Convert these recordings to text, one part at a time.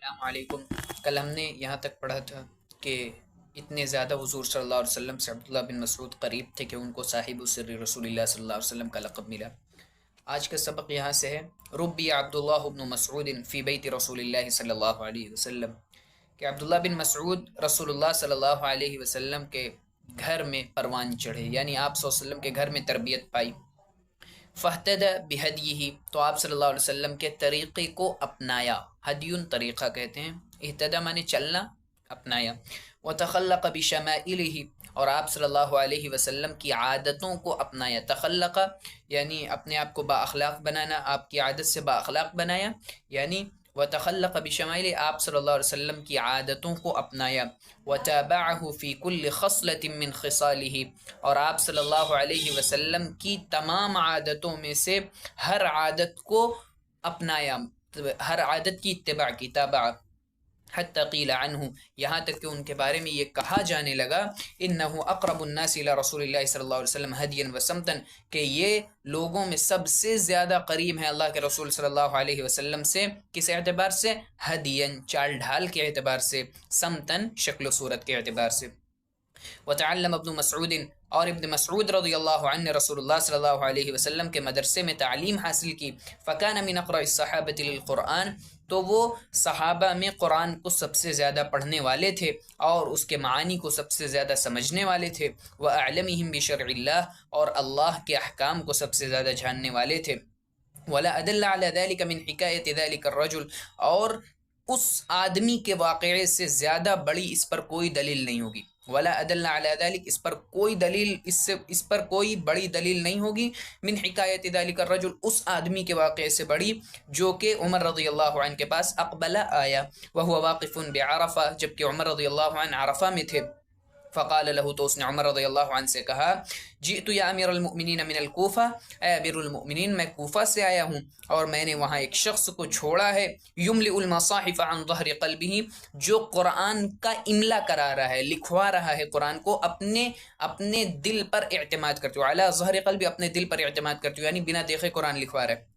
السلام علیکم۔ کل ہم نے یہاں تک پڑھا تھا کہ اتنے زیادہ حضور صلی اللہ علیہ وسلم سے عبداللہ بن مسعود قریب تھے کہ ان کو صاحب سر رسول اللہ صلی اللہ علیہ وسلم کا لقب ملا۔ آج کا سبق یہاں سے ہے ربی عبداللہ بن مسعود فی بیت رسول اللہ صلی اللہ علیہ وسلم، کہ عبداللہ بن مسعود رسول اللہ صلی اللہ علیہ وسلم کے گھر میں پروان چڑھے، یعنی آپ صلی اللہ علیہ وسلم کے گھر میں تربیت پائی۔ فاہتدى بہدیہ، تو آپ صلی اللہ علیہ وسلم کے طریقے کو اپنایا۔ ہدیون طریقہ کہتے ہیں، اہتدى مانے چلنا، اپنایا۔ وتخلق بشمائلہ، اور آپ صلی اللہ علیہ وسلم کی عادتوں کو اپنایا۔ تخلق یعنی اپنے آپ کو با اخلاق بنانا، آپ کی عادت سے با اخلاق بنایا، یعنی وتخلق بشمائل، آپ صلی اللہ علیہ وسلم کی عادتوں کو اپنایا۔ وتابعہ فی کل خصلۃ من خصالہ، اور آپ صلی اللہ علیہ وسلم کی تمام عادتوں میں سے ہر عادت کو اپنایا، ہر عادت کی اتباع کی، تابع۔ حتی قیل عنہ، یہاں تک کہ ان کے بارے میں یہ کہا جانے لگا انہ اقرب الناس الی رسول اللہ صلی اللہ علیہ وسلم ہدیا وسمتا، کہ یہ لوگوں میں سب سے زیادہ قریب ہیں اللہ کے رسول صلی اللہ علیہ وسلم سے، کس اعتبار سے؟ ہدیا، چال ڈھال کے اعتبار سے، سمتن، شکل و صورت کے اعتبار سے۔ وتعلم ابن مسعود، اور ابن مسعود رضی اللہ عنہ نے رسول اللہ صلی اللہ علیہ وسلم کے مدرسے میں تعلیم حاصل کی۔ فکان من اقرأ الصحابۃ للقرآن، تو وہ صحابہ میں قرآن کو سب سے زیادہ پڑھنے والے تھے اور اس کے معانی کو سب سے زیادہ سمجھنے والے تھے۔ وأعلمهم بشرع اللہ، اور اللہ کے احکام کو سب سے زیادہ جاننے والے تھے۔ ولا ادل على ذلك من حکایت ذلك الرجل، اور اس آدمی کے واقعے سے زیادہ بڑی اس پر کوئی دلیل نہیں ہوگی۔ ولا ادل علی ذلک، اس پر کوئی دلیل، اس پر کوئی بڑی دلیل نہیں ہوگی، من حکایت ذلک الرجل، اس آدمی کے واقعے سے بڑی، جو کہ عمر رضی اللہ عنہ کے پاس اقبل آیا، وهو واقف بعرفہ، جبکہ عمر رضی اللہ عنہ عرفہ میں تھے۔ فقال له، تو اس نے عمر رضی اللہ عنہ سے کہا، جئت یا امیر المؤمنین من الکوفہ، اے امیر المؤمنین میں کوفہ سے آیا ہوں اور میں نے وہاں ایک شخص کو چھوڑا ہے، یملئ المصاحف عن ظہر قلبہ، جو قرآن کا املا کرا رہا ہے، لکھوا رہا ہے قرآن کو اپنے دل پر اعتماد کرتے ہوئے، علی ظہر قلبہ، اپنے دل پر اعتماد کرتے ہوئے، یعنی بنا دیکھے قرآن لکھوا رہا ہے۔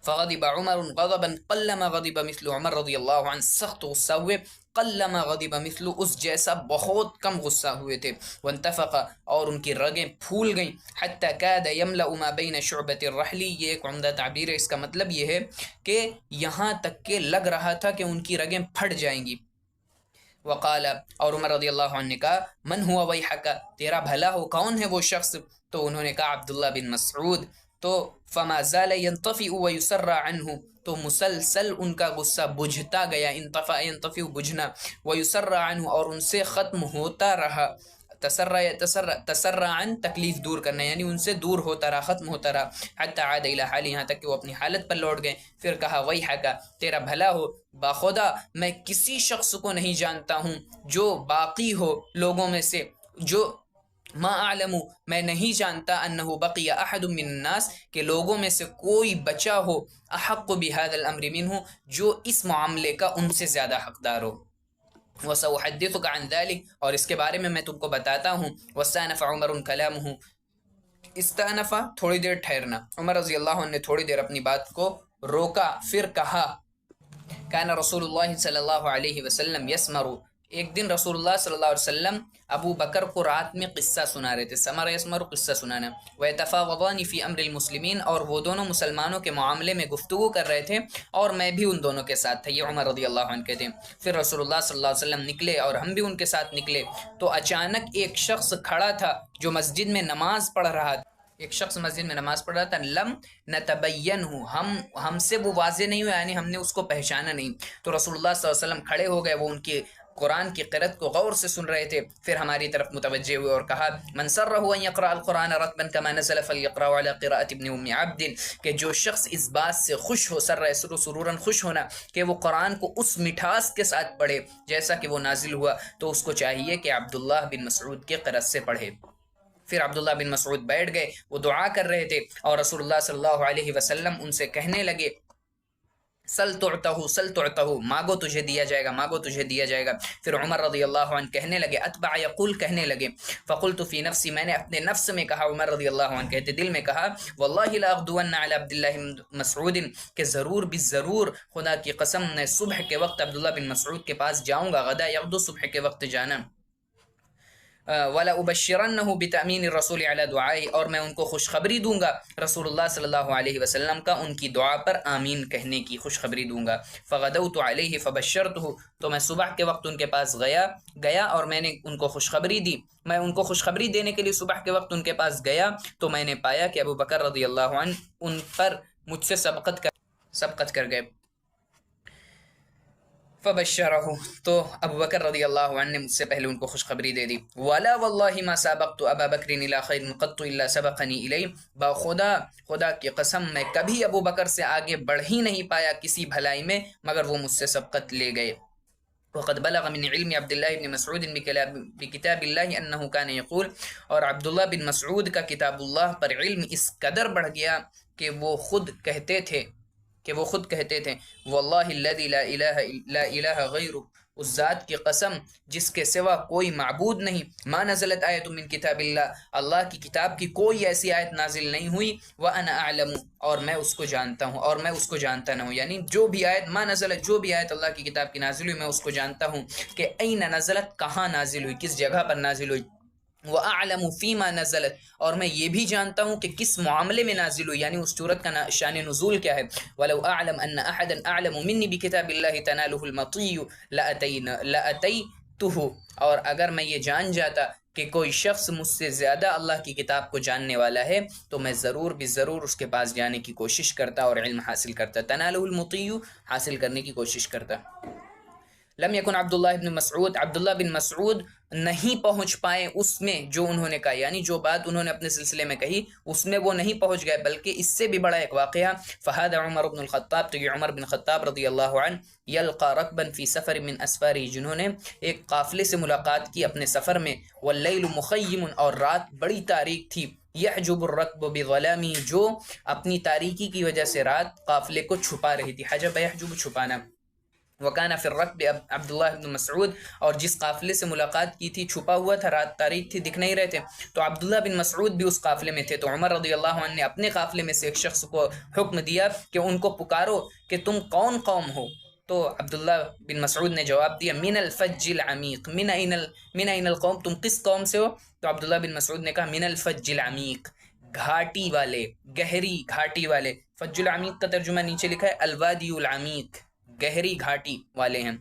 فغضب عمر غضبا قلما غضب مثل، عمر رضی اللہ عنہ سخت غصہ ہوئے، قلما غضب مثل، اس جیسا بہت کم غصہ ہوئے تھے۔ وانتفق، اور ان کی رگیں پھول گئیں، حتی کاد یملأ ما بین شعبۃ الرحل، یہ ایک عمدہ تعبیر ہے، اس کا مطلب یہ ہے کہ یہاں تک کہ لگ رہا تھا کہ ان کی رگیں پھٹ جائیں گی۔ وقال، اور عمر رضی اللہ عنہ نے کہا، من ہوا ویحک، تیرا بھلا ہو، کون ہے وہ شخص؟ تو انہوں نے کہا عبداللہ بن مسعود۔ تو فما زال ينطفئ ويسر عنه، تو مسلسل ان کا غصہ بجھتا گیا، انطفأ ينطفئ بجھنا، ويسر عنه، اور ان سے ختم ہوتا رہا۔ تسرع عن، تکلیف دور کرنا، یعنی ان سے دور ہوتا رہا، ختم ہوتا رہا۔ حتی عاد الى حال، یہاں تک کہ وہ اپنی حالت پر لوٹ گئے۔ پھر کہا ویحک، تیرا بھلا ہو، باخدا میں کسی شخص کو نہیں جانتا ہوں جو باقی ہو لوگوں میں سے، جو ما اعلم، میں نہیں جانتا، انہ بقی احد من الناس، کہ لوگوں میں سے کوئی بچا ہو، احق بهذا الامر منہ، جو اس معاملے کا ان سے زیادہ حقدار ہو۔ وسأحدثك عن ذلك، اور اس کے بارے میں میں تم کو بتاتا ہوں۔ واستأنف عمر کلامہ، استأنف تھوڑی دیر ٹھہرنا، عمر رضی اللہ عنہ نے تھوڑی دیر اپنی بات کو روکا، پھر کہا، کان رسول اللہ صلی اللہ علیہ وسلم یسمر، ایک دن رسول اللہ صلی اللہ علیہ وسلم ابو بکر کو رات میں قصہ سنا رہے تھے، سمر یسمر، قصہ سنانا۔ ویتفاوضان فی امر المسلمین، اور وہ دونوں مسلمانوں کے معاملے میں گفتگو کر رہے تھے اور میں بھی ان دونوں کے ساتھ تھا، یہ عمر رضی اللہ عنہ کہتے ہیں۔ پھر رسول اللہ صلی اللہ علیہ وسلم نکلے اور ہم بھی ان کے ساتھ نکلے، تو اچانک ایک شخص کھڑا تھا جو مسجد میں نماز پڑھ رہا تھا، ایک شخص مسجد میں نماز پڑھ رہا تھا، لم نتبینہ، ہم سے وہ واضح نہیں ہوا، یعنی ہم نے اس کو پہچانا نہیں۔ تو رسول اللہ صلی اللہ علیہ وسلم کھڑے ہو گئے، وہ ان کی قرآن کی قرأت کو غور سے سن رہے تھے، پھر ہماری طرف متوجہ ہوئے اور کہا، من سرہ ان یقرأ القرآن رتبا کما نزل فلیقرأ علی قراءۃ ابن ام عبد، کہ جو شخص اس بات سے خوش ہو، سر یسر سرورا، خوش ہونا، کہ وہ قرآن کو اس مٹھاس کے ساتھ پڑھے جیسا کہ وہ نازل ہوا، تو اس کو چاہیے کہ عبداللہ بن مسعود کے قرأت سے پڑھے۔ پھر عبداللہ بن مسعود بیٹھ گئے، وہ دعا کر رہے تھے اور رسول اللہ صلی اللہ علیہ وسلم ان سے کہنے لگے، سل تعطہ، مانگو تجھے دیا جائے گا، مانگو تجھے دیا جائے گا۔ پھر عمر رضی اللہ عنہ کہنے لگے، اتبع یقول کہنے لگے، فقلت فی نفسی میں نے اپنے نفس میں کہا، عمر رضی اللہ عنہ کہتے دل میں کہا، واللہ لاغدون علی عبداللہ بن مسعود، کہ ضرور بالضرور خدا کی قسم میں صبح کے وقت عبداللہ بن مسعود کے پاس جاؤں گا، غدا یغدو صبح کے وقت جانا، وَلَأُبَشِّرَنَّهُ بِتَأْمِينِ الرَّسُولِ عَلَى دُعَائِهِ، اور میں ان کو خوشخبری دوں گا رسول اللہ صلی اللہ علیہ وسلم کا ان کی دعا پر آمین کہنے کی خوشخبری دوں گا۔ فَغَدَوْتُ عَلَيْهِ فَبَشَّرْتُهُ، تو میں صبح کے وقت ان کے پاس گیا اور میں نے ان کو خوشخبری دی، میں ان کو خوشخبری دینے کے لیے صبح کے وقت ان کے پاس گیا تو میں نے پایا کہ ابو بکر رضی اللہ عنہ ان پر مجھ سے سبقت کر گئے۔ فبشرہ، تو ابو بکر رضی اللہ عنہ نے مجھ سے پہلے ان کو خوشخبری دے دی۔ ولا واللہ ما سابقت ابا بکر الی خیر قط الا سبقنی الیہ، خدا کی قسم میں کبھی ابو بکر سے آگے بڑھ ہی نہیں پایا کسی بھلائی میں مگر وہ مجھ سے سبقت لے گئے۔ وقد بلغ من علم عبداللہ بن مسعود بکتاب اللہ انہ کان یقول، اور عبداللہ بن مسعود کا کتاب اللہ پر علم اس قدر بڑھ گیا کہ وہ خود کہتے تھے واللہ الذی لا الہ غیرہ، اس ذات کی قسم جس کے سوا کوئی معبود نہیں، ما نزلت آیت من کتاب اللہ کی کتاب کی کوئی ایسی آیت نازل نہیں ہوئی، وانا اعلم، اور میں اس کو جانتا ہوں اور میں اس کو جانتا نہ ہوں، یعنی جو بھی آیت ما نزلت، جو بھی آیت اللہ کی کتاب کی نازل ہوئی میں اس کو جانتا ہوں کہ این نزلت، کہاں نازل ہوئی، کس جگہ پر نازل ہوئی، وَأَعْلَمُ فِي مَا نَزَلَتْ، اور میں یہ بھی جانتا ہوں کہ کس معاملے میں نازل ہوئی، یعنی اس صورت کا شان نزول کیا ہے۔ وَلَوْ أَعْلَمْ أَنَّ أَحَدًا أَعْلَمُ مِنِّي بِكِتَابِ اللَّهِ تَنَالُهُ الْمَطِيُّ لَأَتَيْتُهُ، اور اگر میں یہ جان جاتا کہ کوئی شخص مجھ سے زیادہ اللہ کی کتاب کو جاننے والا ہے تو میں ضرور اس کے پاس جانے کی کوشش کرتا اور علم حاصل کرتا، تنالہ المطیع، حاصل کرنے کی کوشش کرتا۔ لم یکن عبداللہ بن مسعود، عبداللہ بن مسعود نہیں پہنچ پائے اس میں جو انہوں نے کہا، یعنی جو بات انہوں نے اپنے سلسلے میں کہی اس میں وہ نہیں پہنچ گئے، بلکہ اس سے بھی بڑا ایک واقعہ، فہذا عمر بن الخطاب، تو یہ عمر بن خطاب رضی اللہ عنہ، یلقا رکبا فی سفر من اسفاری، جنہوں نے ایک قافلے سے ملاقات کی اپنے سفر میں، واللیل مخیم، اور رات بڑی تاریک تھی، یحجب الرکب بظلامی، جو اپنی تاریکی کی وجہ سے رات قافلے کو چھپا رہی تھی، حجب یحجب چھپانا، وکانا فی الرکب عبداللہ بن مسعود، اور جس قافلے سے ملاقات کی تھی چھپا ہوا تھا، رات تاریک تھی، دکھ نہیں رہے تھے، تو عبداللہ بن مسعود بھی اس قافلے میں تھے، تو عمر رضی اللہ عنہ نے اپنے قافلے میں سے ایک شخص کو حکم دیا کہ ان کو پکارو کہ تم کون قوم ہو، تو عبداللہ بن مسعود نے جواب دیا من الفج العمیق، من این القوم، تم کس قوم سے ہو؟ تو عبداللہ بن مسعود نے کہا من الفج العمیق، گھاٹی والے، گہری گھاٹی والے، فج العمیق کا ترجمہ نیچے لکھا ہے الوادی العمیق، گہری گھاٹی والے ہیں۔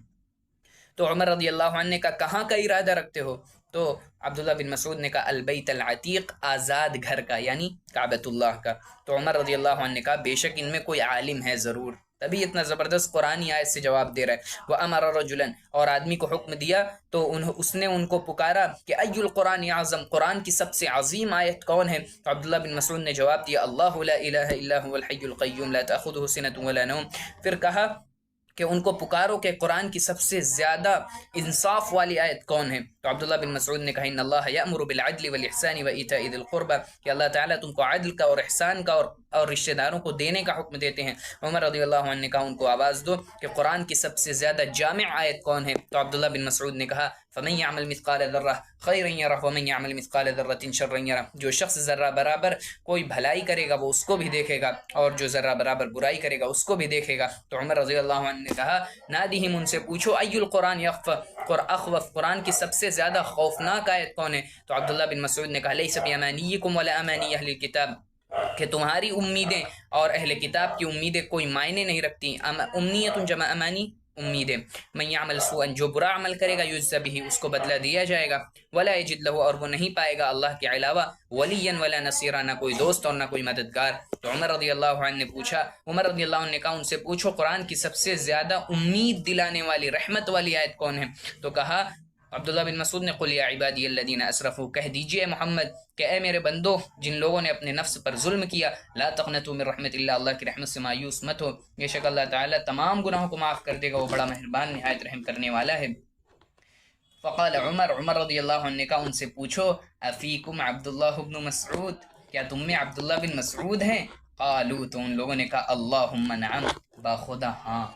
تو عمر رضی اللہ عنہ نے کہا کہاں کا ارادہ رکھتے ہو؟ تو عبداللہ بن مسعود نے کہا البیت العتیق، آزاد گھر کا، یعنی کعبۃ اللہ کا۔ تو عمر رضی اللہ عنہ نے کہا بے شک ان میں کوئی عالم ہے ضرور، تبھی اتنا زبردست قرآنی آیت سے جواب دے رہا ہے۔ وَأَمَرَ رَجُلًا، اور آدمی کو حکم دیا تو اس نے ان کو پکارا کہ ای القرآن اعظم، قرآن کی سب سے عظیم آیت کون ہے؟ تو عبداللہ بن مسعود نے جواب دیا اللہ لا الہ الا هو الحی القیوم لا تأخذہ سنۃ ولا نوم۔ پھر کہا کہ ان کو پکارو کہ قرآن کی سب سے زیادہ انصاف والی آیت کون ہے؟ تو عبداللہ بن مسعود نے کہا ان اللہ یأمر بالعدل والاحسان وایتاء ذی القربى، کہ اللہ تعالیٰ تم کو عدل کا اور احسان کا اور رشتہ داروں کو دینے کا حکم دیتے ہیں۔ عمر رضی اللہ عنہ نے کہا ان کو آواز دو کہ قرآن کی سب سے زیادہ جامع آیت کون ہے؟ تو عبداللہ بن مسعود نے کہا فمن یعمل مثقال ذرہ خیرا یرہ ومن یعمل مثقال ذرۃ شرا یرہ، جو شخص ذرہ برابر کوئی بھلائی کرے گا وہ اس کو بھی دیکھے گا اور جو ذرہ برابر برائی کرے گا اس کو بھی دیکھے گا۔ تو عمر رضی اللہ عنہ نے کہا نادیہم، ان سے پوچھو ای القرآن اخوف، قرآن کی سب سے زیادہ خوفناک آیت کون ہے؟ تو عبداللہ بن مسعود نے کہا لیس بامانیکم ولا امانی اہل الکتاب، کہ تمہاری امیدیں اور اہل کتاب کی امیدیں کوئی معنی نہیں رکھتی، امنیت جمع امانی، امیدیں، من یعمل سوءا، جو برا عمل کرے گا یجزی بہ، اس کو بدلہ دیا جائے گا، ولا یجد لہ، اور وہ نہیں پائے گا اللہ کے علاوہ ولیا ولا نصیرا، نہ کوئی دوست اور نہ کوئی مددگار۔ تو عمر رضی اللہ عنہ نے پوچھا، عمر رضی اللہ عنہ نے کہا ان سے پوچھو قرآن کی سب سے زیادہ امید دلانے والی رحمت والی آیت کون ہے؟ تو کہا عبداللہ بن مسعود نے قل یا عبادی الذین اسرفوا، کہہ دیجئے محمد کہ اے میرے بندو جن لوگوں نے اپنے نفس پر ظلم کیا، لا تقنطوا من رحمت اللہ، اللہ کی رحمت سے مایوس مت ہو، بے شک اللہ تعالیٰ تمام گناہوں کو معاف کر دے گا، وہ بڑا مہربان نہایت رحم کرنے والا ہے۔ فقال عمر رضی اللہ عنہ نے کہا ان سے پوچھو افیکم عبداللہ بن مسعود، کیا تم میں عبداللہ بن مسعود ہیں؟ قالو تو ان لوگوں نے کہا اللہم نعم، باخدا ہاں،